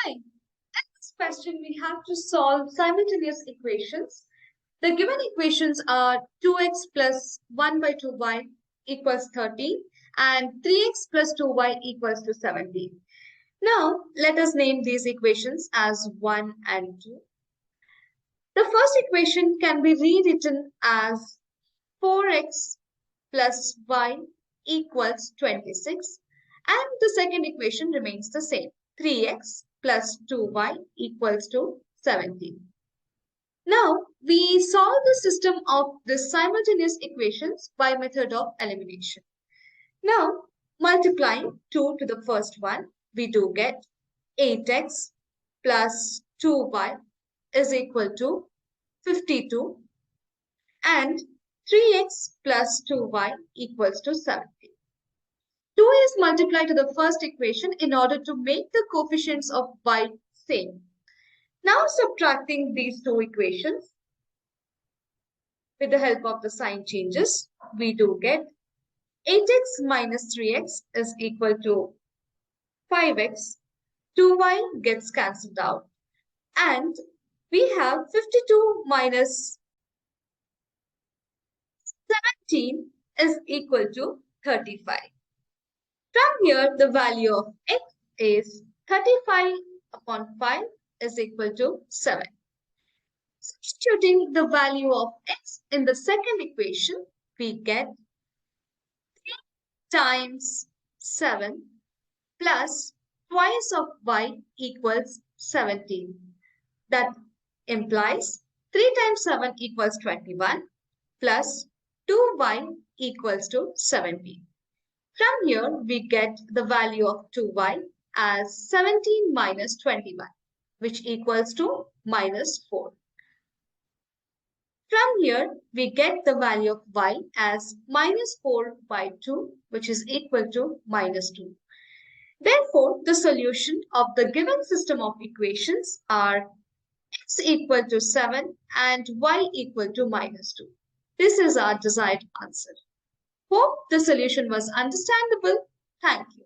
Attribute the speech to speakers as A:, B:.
A: Hi, in this question we have to solve simultaneous equations. The given equations are 2x plus 1 by 2y equals 13 and 3x plus 2y equals to 17. Now, let us name these equations as 1 and 2. The first equation can be rewritten as 4x plus y equals 26, and the second equation remains the same, 3x plus 2y equals to 17. Now, we solve the system of the simultaneous equations by method of elimination. Now, multiplying 2 to the first one, we do get 8x plus 2y is equal to 52, and 3x plus 2y equals to 70. 2 is multiplied to the first equation in order to make the coefficients of y same. Now subtracting these two equations with the help of the sign changes, we do get 8x minus 3x is equal to 5x, 2y gets cancelled out, and we have 52 minus 17 is equal to 35. From here, the value of x is 35 upon 5 is equal to 7. Substituting the value of x in the second equation, we get 3 times 7 plus twice of y equals 17. That implies 3 times 7 equals 21 plus 2y equals to 17. From here, we get the value of 2y as 17 minus 21, which equals to minus 4. From here, we get the value of y as minus 4 by 2, which is equal to minus 2. Therefore, the solution of the given system of equations are x equal to 7 and y equal to minus 2. This is our desired answer. Hope the solution was understandable. Thank you.